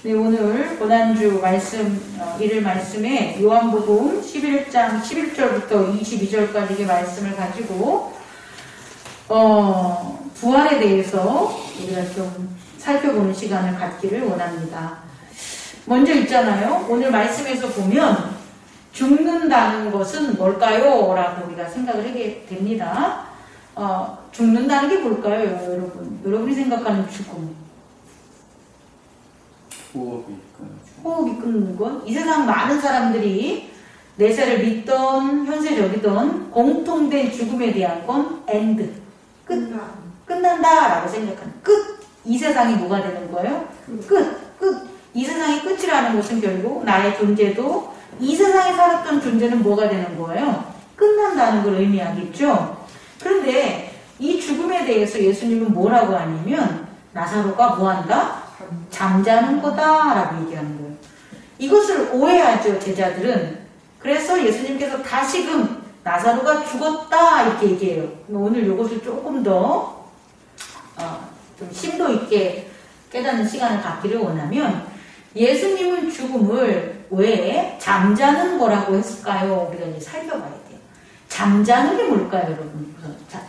네, 오늘 고난주 말씀, 일일 말씀에 요한복음 11장 11절부터 22절까지의 말씀을 가지고, 부활에 대해서 우리가 좀 살펴보는 시간을 갖기를 원합니다. 먼저 있잖아요. 오늘 말씀에서 보면, 죽는다는 것은 뭘까요? 라고 우리가 생각을 하게 됩니다. 죽는다는 게 뭘까요, 여러분? 여러분이 생각하는 죽음. 호흡이 끊는 것. 이 세상 많은 사람들이 내세를 믿던 현세적이던 공통된 죽음에 대한 건 엔드. 끝난다라고 생각하는 끝. 이 세상이 뭐가 되는 거예요? 끝. 이 세상이 끝이라는 것은 결국 나의 존재도 이 세상에 살았던 존재는 뭐가 되는 거예요? 끝난다는 걸 의미하겠죠. 그런데 이 죽음에 대해서 예수님은 뭐라고 하냐면 나사로가 뭐한다? 잠자는 거다라고 얘기하는 거예요. 이것을 오해하죠, 제자들은. 그래서 예수님께서 다시금 나사로가 죽었다 이렇게 얘기해요. 오늘 이것을 조금 더 좀 심도 있게 깨닫는 시간을 갖기를 원하면, 예수님은 죽음을 왜 잠자는 거라고 했을까요? 우리가 이제 살펴봐야 돼요. 잠자는 게 뭘까요, 여러분?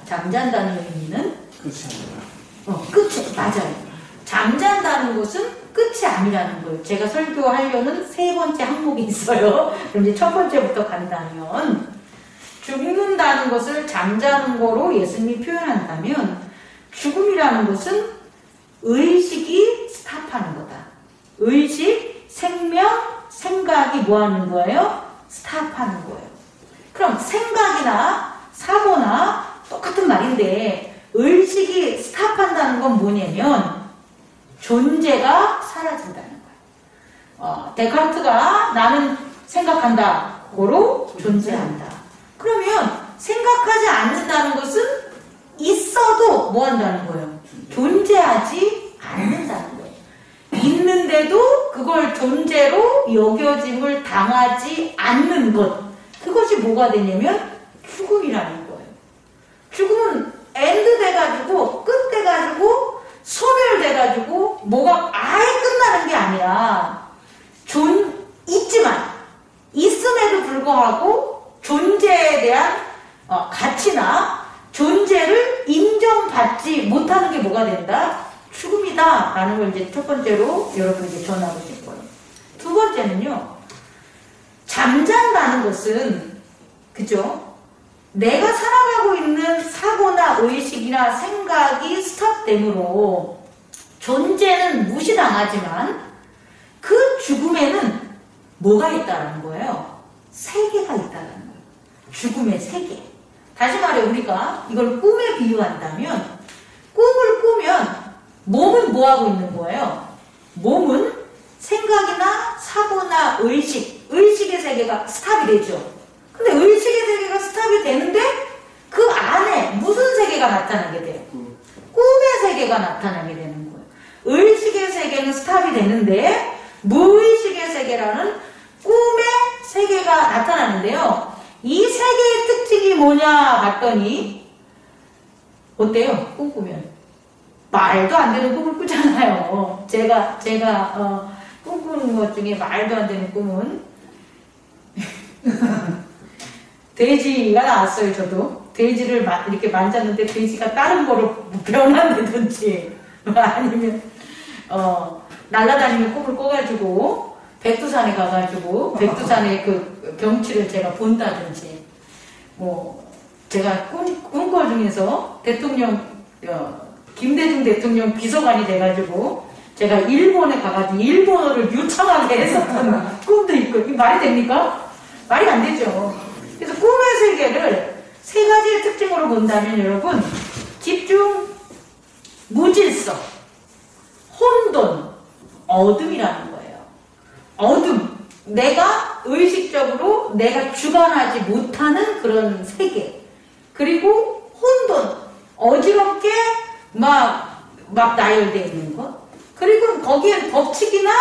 잠잔다는 의미는? 끝이 맞아요. 잠잔다는 것은 끝이 아니라는 거예요. 제가 설교하려는 세 번째 항목이 있어요. 그럼 이제 첫 번째부터 간다면, 죽는다는 것을 잠자는 거로 예수님이 표현한다면, 죽음이라는 것은 의식이 스탑하는 거다. 의식, 생명, 생각이 뭐 하는 거예요? 스탑하는 거예요. 그럼 생각이나 사고나 똑같은 말인데, 의식이 스탑한다는 건 뭐냐면 존재가 사라진다는 거예요. 데카르트가 나는 생각한다. 고로 존재한다. 그러면 생각하지 않는다는 것은 있어도 뭐 한다는 거예요? 존재하지 않는다는 거예요. 있는데도 그걸 존재로 여겨짐을 당하지 않는 것. 그것이 뭐가 되냐면 죽음이라는 거예요. 죽음은 엔드 돼가지고 끝 돼가지고 소멸돼가지고 뭐가 아예 끝나는 게 아니라 있지만 있음에도 불구하고 존재에 대한 가치나 존재를 인정받지 못하는 게 뭐가 된다? 죽음이다 라는 걸 이제 첫 번째로 여러분에게 전하고 싶어요. 두 번째는요, 잠잔다는 것은, 그죠? 내가 살아가고 있는 사고나 의식이나 생각이 스탑됨으로 존재는 무시당하지만 그 죽음에는 뭐가 있다는 거예요? 세계가 있다는 거예요. 죽음의 세계. 다시 말해 우리가 이걸 꿈에 비유한다면, 꿈을 꾸면 몸은 뭐하고 있는 거예요? 몸은 생각이나 사고나 의식의 세계가 스탑이 되죠. 근데 의식의 세계가 스탑이 되는데 그 안에 무슨 세계가 나타나게 돼요? 꿈의 세계가 나타나게 되는 거예요. 의식의 세계는 스탑이 되는데 무의식의 세계라는 꿈의 세계가 나타나는데요. 이 세계의 특징이 뭐냐 봤더니 어때요? 꿈꾸면 말도 안 되는 꿈을 꾸잖아요. 제가 꿈꾸는 것 중에 말도 안 되는 꿈은 돼지가 나왔어요. 저도 돼지를 이렇게 만졌는데 돼지가 다른 거로 변한다든지 아니면 날아다니는 꿈을 꿔가지고 백두산에 가가지고 백두산의 그 경치를 제가 본다든지, 뭐 제가 꿈꿔 중에서 김대중 대통령 비서관이 돼가지고 제가 일본에 가가지고 일본어를 유창하게 했었던 꿈도 있고. 이게 말이 됩니까? 말이 안 되죠. 그래서 꿈의 세계를 세 가지의 특징으로 본다면 여러분, 집중, 무질서, 혼돈, 어둠이라는 거예요. 어둠. 내가 의식적으로 내가 주관하지 못하는 그런 세계. 그리고 혼돈. 어지럽게 막 나열되어 있는 것. 그리고 거기엔 법칙이나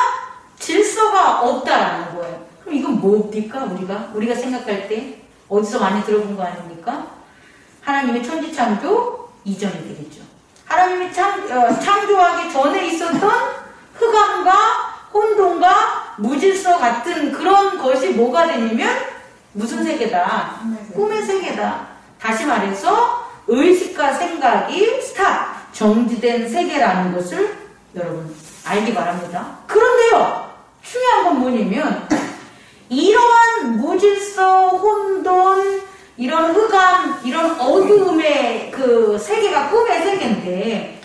질서가 없다라는 거예요. 그럼 이건 뭡니까? 우리가 생각할 때 어디서 많이 들어본 거 아닙니까? 하나님의 천지창조 이전이 되겠죠. 하나님이 창조하기 전에 있었던 흑암과 혼돈, 무질서 같은 그런 것이 뭐가 되냐면 무슨 세계다? 꿈의 세계다. 다시 말해서 의식과 생각이 스탑, 정지된 세계라는 것을 여러분 알기 바랍니다. 그런데요, 중요한 건 뭐냐면 이러한 무질서, 혼돈, 이런 흑암, 이런 어두움의 그 세계가 꿈의 세계인데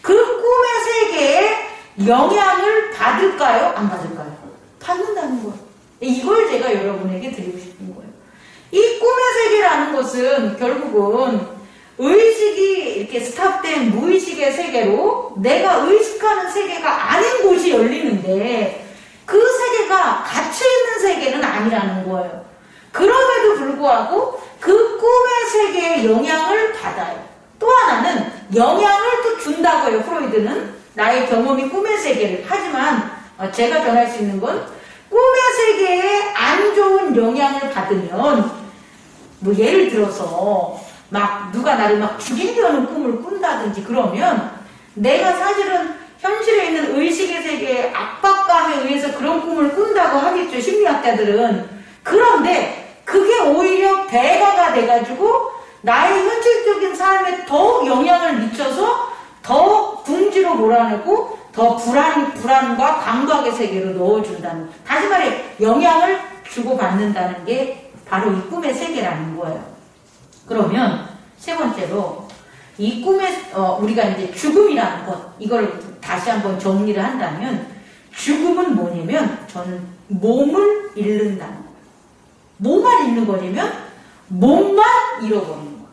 그 꿈의 세계에 영향을 받을까요? 안 받을까요? 받는다는 거예요. 이걸 제가 여러분에게 드리고 싶은 거예요. 이 꿈의 세계라는 것은 결국은 의식이 이렇게 스탑된 무의식의 세계로 내가 의식하는 세계가 아닌 곳이 열리는데 그 세계가 갇혀있는 세계는 아니라는 거예요. 그럼에도 불구하고 그 꿈의 세계에 영향을 받아요. 또 하나는 영향을 또 준다고 해요. 프로이드는 나의 경험이 꿈의 세계를. 하지만 제가 전할 수 있는 건 꿈의 세계에 안 좋은 영향을 받으면 뭐 예를 들어서 막 누가 나를 막 죽이려는 꿈을 꾼다든지 그러면 내가 사실은 현실에 있는 의식의 세계에 압박감에 의해서 그런 꿈을 꾼다고 하겠죠. 심리학자들은. 그런데 그게 오히려 배가가 돼가지고 나의 현실적인 삶에 더 영향을 미쳐서 더 궁지로 몰아내고 더 불안과 감각의 세계로 넣어준다는, 다시 말해 영향을 주고받는다는 게 바로 이 꿈의 세계라는 거예요. 그러면 세 번째로 이 꿈의 우리가 이제 죽음이라는 것, 이걸 다시 한번 정리를 한다면 죽음은 뭐냐면 저는 몸을 잃는다는 거예요. 뭐만 잃는 거냐면 몸만 잃어버리는 거예요.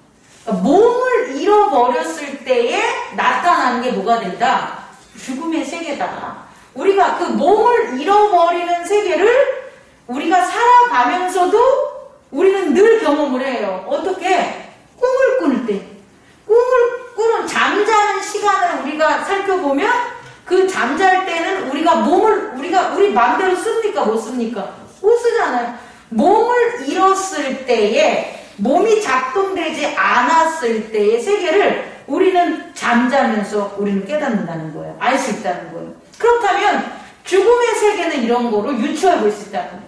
그러니까 몸을 잃어버렸을 때에 나타나는 게 뭐가 된다? 죽음의 세계다. 우리가 그 몸을 잃어버리는 세계를 우리가 살아가면서도 우리는 늘 경험을 해요. 어떻게? 꿈을 꿀 때. 꿈을 꾸는 잠자는 시간을 우리가 살펴보면 그 잠잘 때는 우리가 몸을 우리 마음대로 씁니까? 못 씁니까? 못 쓰잖아요. 몸을 잃었을 때에 몸이 작동되지 않았을 때의 세계를 우리는 잠자면서 우리는 깨닫는다는 거예요. 알 수 있다는 거예요. 그렇다면 죽음의 세계는 이런 거로 유추해 볼 수 있다는 거예요.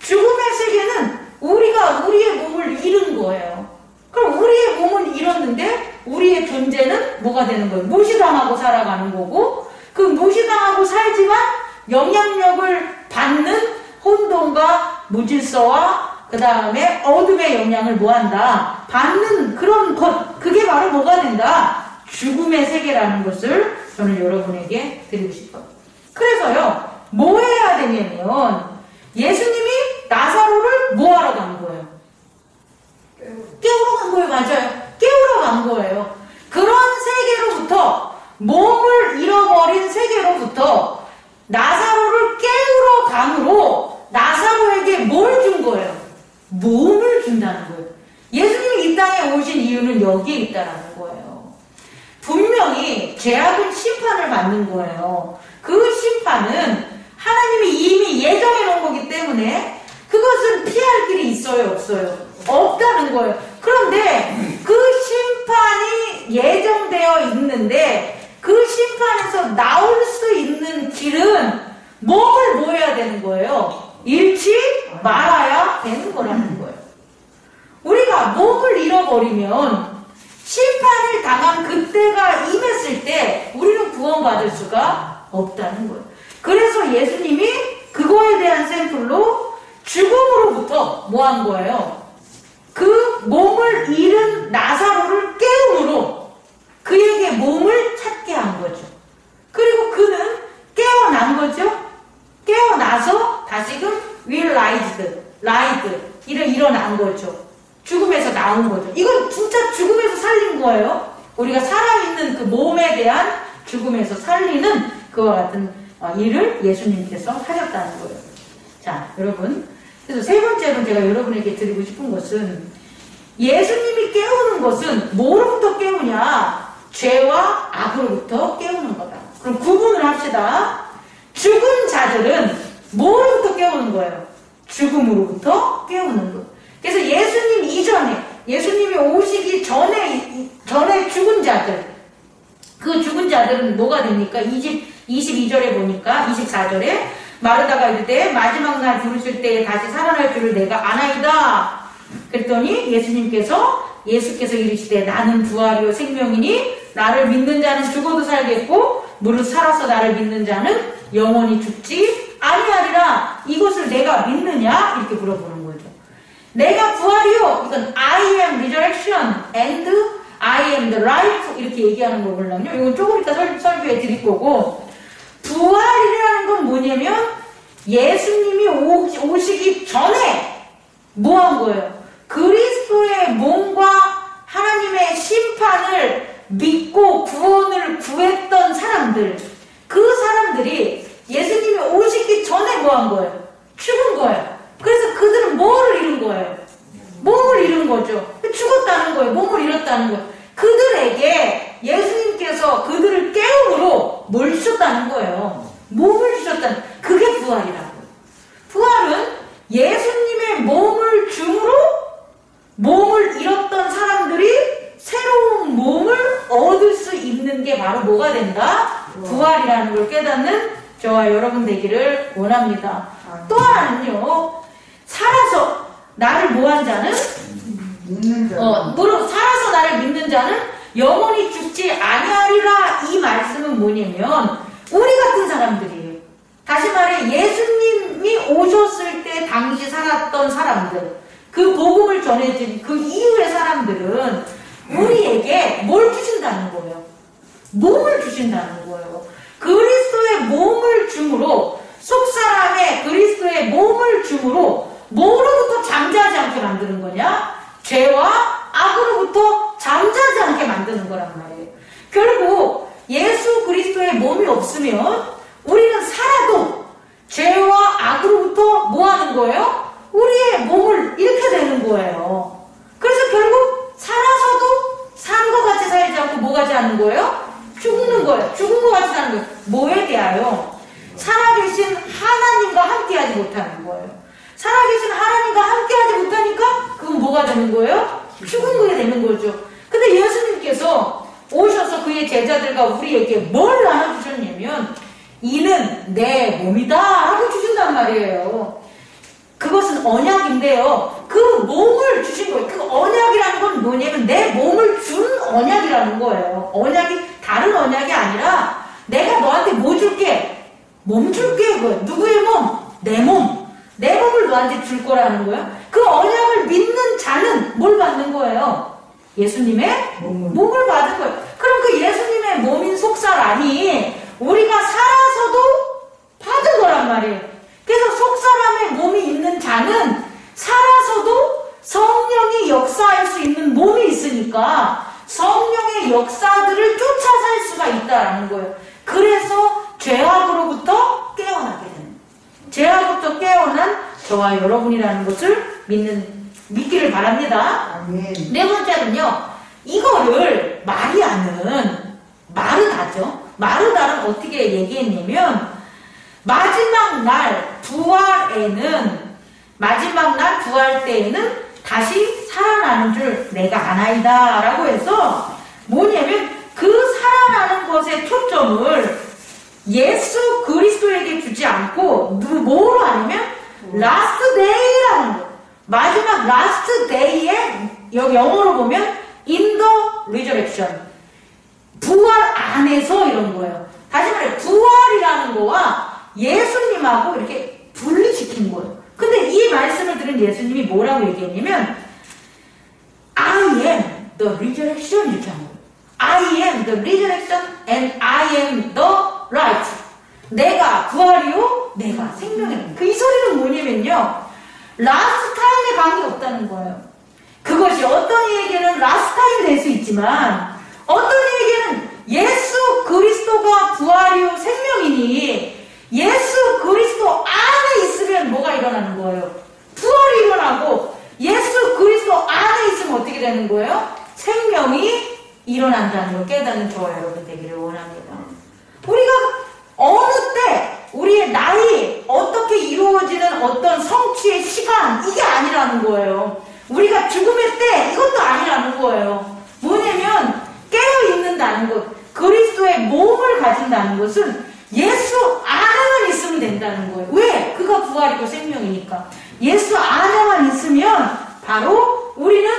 죽음의 세계는 우리가 우리의 몸을 잃은 거예요. 그럼 우리의 몸을 잃었는데 우리의 존재는 뭐가 되는 거예요? 무시당하고 살아가는 거고, 그 무시당하고 살지만 영향력을 받는 혼돈과 무질서와 그 다음에 어둠의 영향을 뭐한다? 받는 그런 것, 그게 바로 뭐가 된다? 죽음의 세계라는 것을 저는 여러분에게 드리고 싶어요. 그래서요, 뭐 해야 되냐면 예수님이 나사로를 뭐하러 간 거예요? 깨우러 간 거예요. 맞아요. 깨우러 간 거예요. 그런 세계로부터, 몸을 잃어버린 세계로부터 나사로를 깨우러 감으로 나사로에게 뭘 준 거예요? 몸을 준다는 거예요. 예수님이 이 땅에 오신 이유는 여기에 있다는 거예요. 분명히 죄악은 심판을 받는 거예요. 그 심판은 하나님이 이미 예정해 놓은 거기 때문에 그것은 피할 길이 있어요, 없어요? 없다는 거예요. 그런데 그 심판이 예정되어 있는데 그 심판에서 나올 수 있는 길은 몸을 뭐 해야 되는 거예요? 잃지 말아야 되는 거라는 거예요. 우리가 몸을 잃어버리면 심판을 당한 그때가 임했을 때 우리는 구원받을 수가 없다는 거예요. 그래서 예수님이 그거에 대한 샘플로 죽음으로부터 뭐 한 거예요? 그 몸을 잃은 나사로를 깨움으로 그에게 몸을 찾게 한 거죠. 그리고 그는 깨어난 거죠. 깨어나서 다시금 일어난 거죠. 죽음에서 나온 거죠. 이건 진짜 죽음에서 살린 거예요. 우리가 살아있는 그 몸에 대한 죽음에서 살리는 그와 같은 일을 예수님께서 하셨다는 거예요. 자, 여러분. 그래서 세 번째로 제가 여러분에게 드리고 싶은 것은 예수님이 깨우는 것은 뭐로부터 깨우냐? 죄와 악으로부터 깨우는 거다. 그럼 구분을 합시다. 죽은 자들은 뭐로부터 깨우는 거예요? 죽음으로부터 깨우는 것. 그래서 예수님 이전에, 예수님이 오시기 전에 죽은 자들, 그 죽은 자들은 뭐가 됩니까? 22절에 보니까 24절에 마르다가 이르되 마지막 날 부르실 때에 다시 살아날 줄을 내가 아나이다. 그랬더니 예수께서 이르시되 나는 부활이요 생명이니 나를 믿는 자는 죽어도 살겠고 무릇 살아서 나를 믿는 자는 영원히 죽지 아니하리라. 이것을 내가 믿느냐? 이렇게 물어보는 거죠. 내가 부활이요. 이건 I am resurrection and I am the life 이렇게 얘기하는 거거든요. 이건 조금 이따 설교해 드릴 거고, 부활이라는 건 뭐냐면 예수님이 오시기 전에 뭐 한 거예요? 그리스도의 몸과 하나님의 심판을 믿고 구원을 구했던 사람들, 그 사람들이 예수님이 오시기 전에 뭐 한 거예요? 죽은 거예요. 그래서 그들은 뭐를 잃은 거예요? 몸을 잃은 거죠. 죽었다는 거예요. 몸을 잃었다는 거예요. 그들에게 예수님께서 그들을 깨움으로 뭘 주셨다는 거예요? 몸을 주셨다는, 그게 부활이라고요. 부활은 예수님의 몸을 줌으로 몸을 잃었던 사람들이 새로운 몸을 얻을 수 있는 게 바로 뭐가 된다? 부활이라는 걸 깨닫는 저와 여러분 되기를 원합니다. 또 하나는요, 살아서 나를 뭐한 자는? 믿는 자. 살아서 나를 믿는 자는 영원히 죽지 아니하리라. 이 말씀은 뭐냐면 우리 같은 사람들이에요. 다시 말해 예수님이 오셨을 때 당시 살았던 사람들, 그 복음을 전해진 그 이후의 사람들은 우리에게 뭘 주신다는 거예요? 몸을 주신다는 거예요. 그리스도의 몸을 줌으로, 속사람의 그리스도의 몸을 줌으로 뭐로부터 잠자지 않게 만드는 거냐? 죄와 악으로부터 잠자지 않게 만드는 거란 말이에요. 결국 예수 그리스도의 몸이 없으면 우리는 살아도 죄와 악으로부터 뭐 하는 거예요? 우리의 몸을 잃게 되는 거예요. 그래서 결국 살아서도 산 것 같이 살지 않고 뭐 하지 않는 거예요? 죽는 거예요. 죽은 것 같이 사는 거예요. 뭐에 대하여? 살아계신 하나님과 함께하지 못하는 거예요. 살아계신 하나님과 함께하지 못하니까 그건 뭐가 되는 거예요? 죽은 거게 되는 거죠. 근데 예수님께서 오셔서 그의 제자들과 우리에게 뭘 나눠주셨냐면 이는 내 몸이다 하고 주신단 말이에요. 그것은 언약인데요. 그 몸을 주신 거예요. 그 언약이라는 건 뭐냐면 내 몸을 준 언약이라는 거예요. 언약이 다른 언약이 아니라 내가 너한테 뭐 줄게? 몸 줄게. 그거예요. 누구의 몸? 내 몸. 내 몸을 너한테 줄 거라는 거예요. 그 언약을 믿는 자는 뭘 받는 거예요? 예수님의 몸을 받은 거예요. 그럼 그 예수님의 몸인 속사람이 우리가 살아서도 받은 거란 말이에요. 그래서 속사람의 몸이 있는 자는 살아서도 성령이 역사할 수 있는 몸이 있으니까 성령의 역사들을 쫓아 살 수가 있다는 거예요. 그래서 죄악으로부터 깨어나게 되는 거예요. 죄악으로부터 깨어난 저와 여러분이라는 것을 믿기를 바랍니다. 아멘. 네 번째는요, 이거를 마르다죠. 마르다는 어떻게 얘기했냐면 마지막 날 부활 때에는 다시 살아나는 줄 내가 아나이다 라고 해서 뭐냐면 그 살아나는 것의 초점을 예수 그리스도에게 주지 않고 뭐로 하냐면 last day라는 거. 마지막 last day에 영어로 보면 in the resurrection, 부활 안에서 이런 거예요. 다시 말해 부활이라는 거와 예수님하고 이렇게 분리시킨 거예요. 근데 이 말씀을 들은 예수님이 뭐라고 얘기했냐면 I am the resurrection 이렇게 한 거예요. I am the resurrection and I am the life. 내가 부활이요, 내가 생명이요. 그 이 소리는 뭐냐면요, 라스트 타임에 관계없다는 거예요. 그것이 어떤 이에게는 라스트 타임이 될 수 있지만 어떤 이에게는 예수 그리스도가 부활이요 생명이니 예수 그리스도 안에 있으면 뭐가 일어나는 거예요? 부활이 일어나고 예수 그리스도 안에 있으면 어떻게 되는 거예요? 생명이 일어난다는 걸 깨닫는 저와 여러분 되기를 원합니다. 우리가 어느 때 우리의 나이 어떻게 이루어지는 어떤 성취의 시간 이게 아니라는 거예요. 우리가 죽음의 때 이것도 아니라는 거예요. 뭐냐면 깨어있는다는 것, 그리스도의 몸을 가진다는 것은 예수 안에만 있으면 된다는 거예요. 왜? 그가 부활이고 생명이니까. 예수 안에만 있으면 바로 우리는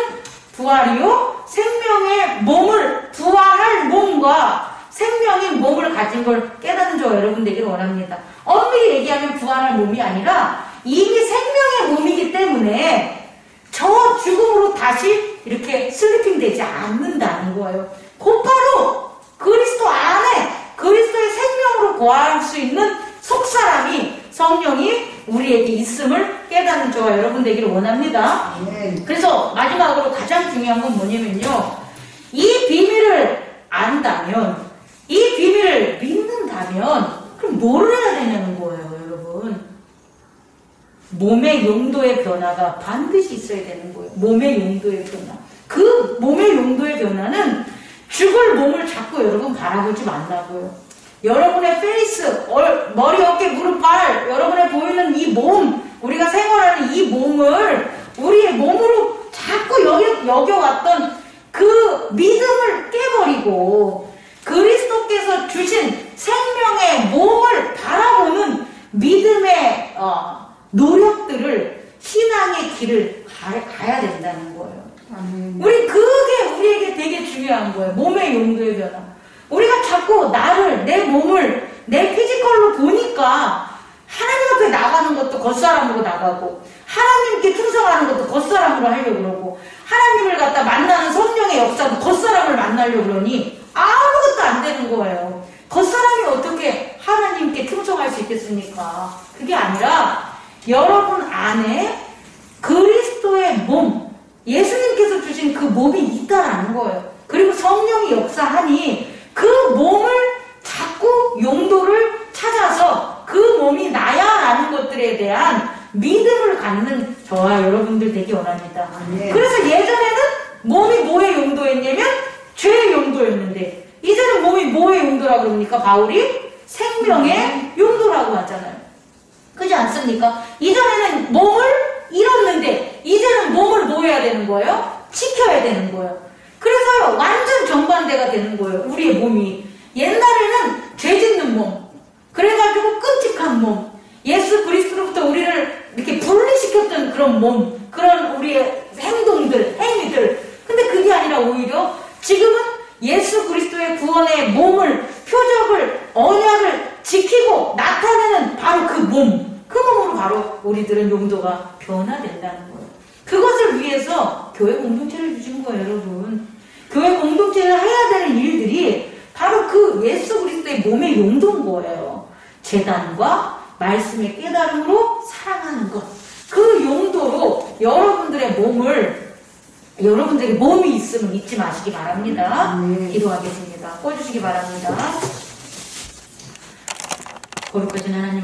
부활이요 생명의 몸을, 부활할 몸과 생명인 몸을 가진 걸 깨닫는 저와 여러분 되기를 원합니다. 엄밀히 얘기하면 부활할 몸이 아니라 이미 생명의 몸이기 때문에 저 죽음으로 다시 이렇게 슬리핑 되지 않는다는 거예요. 곧바로 그리스도 안에 그리스도의 생명으로 거할 수 있는 속사람이, 성령이 우리에게 있음을 깨닫는 저와 여러분 되기를 원합니다. 그래서 마지막으로 가장 중요한 건 뭐냐면요, 이 비밀을 안다면, 이 비밀을 믿는다면 그럼 뭘 해야 되냐는 거예요, 여러분. 몸의 용도의 변화가 반드시 있어야 되는 거예요. 몸의 용도의 변화. 그 몸의 용도의 변화는 죽을 몸을 자꾸 여러분 바라보지 말라고요. 여러분의 페이스, 머리, 어깨, 무릎, 발, 여러분의 보이는 이 몸, 우리가 생활하는 이 몸을 우리의 몸으로 자꾸 여겨왔던 그 믿음을 깨버리고 그리스도께서 주신 생명의 몸을 바라보는 믿음의 노력들을, 신앙의 길을 가야 된다는 거예요. 그게 우리에게 되게 중요한 거예요. 몸의 용도의 변화. 우리가 자꾸 내 몸을 내 피지컬로 보니까 하나님 앞에 나가는 것도 겉사람으로 나가고, 하나님께 충성하는 것도 겉사람으로 하려고 그러고, 하나님을 갖다 만나는 성령의 역사도 겉사람을 만나려고 그러니 아무것도 안 되는 거예요. 겉사람이 어떻게 하나님께 충성할 수 있겠습니까? 그게 아니라 여러분 안에 그리스도의 몸, 예수님께서 주신 그 몸이 있다라는 거예요. 그리고 성령이 역사하니 그 몸을 자꾸 용도를 찾아서 그 몸이 나야라는 것들에 대한 믿음을 갖는 저와 여러분들 되기 원합니다. 그래서 예전에는 몸이 뭐의 용도였냐면 죄의 용도였는데, 이제는 몸이 뭐의 용도라고 그럽니까? 바울이 생명의 용도라고 하잖아요. 그렇지 않습니까? 이전에는 몸을 잃었는데 이제는 몸을 뭐 해야 되는 거예요? 지켜야 되는 거예요. 그래서 완전 정반대가 되는 거예요. 우리의 몸이. 옛날에는 죄 짓는 몸, 그래가지고 끔찍한 몸, 예수 그리스도로부터 우리를 이렇게 분리시켰던 그런 몸, 그런 우리의 행동들, 행위들. 근데 그게 아니라 오히려 지금은 예수 그리스도의 구원의 몸을, 표적을, 언약을 지키고 나타내는 바로 그 몸, 그 몸으로 바로 우리들은 용도가 변화된다는 거예요. 그것을 위해서 교회 공동체를 주신 거예요, 여러분. 교회 공동체를 해야 되는 일들이 바로 그 예수 그리스도의 몸의 용도인 거예요. 제단과 말씀의 깨달음으로 사랑하는 것. 그 용도로 여러분들의 몸을, 여러분들에게 몸이 있음을 잊지 마시기 바랍니다. 기도하겠습니다. 꺼주시기 바랍니다. 거룩하신 하나님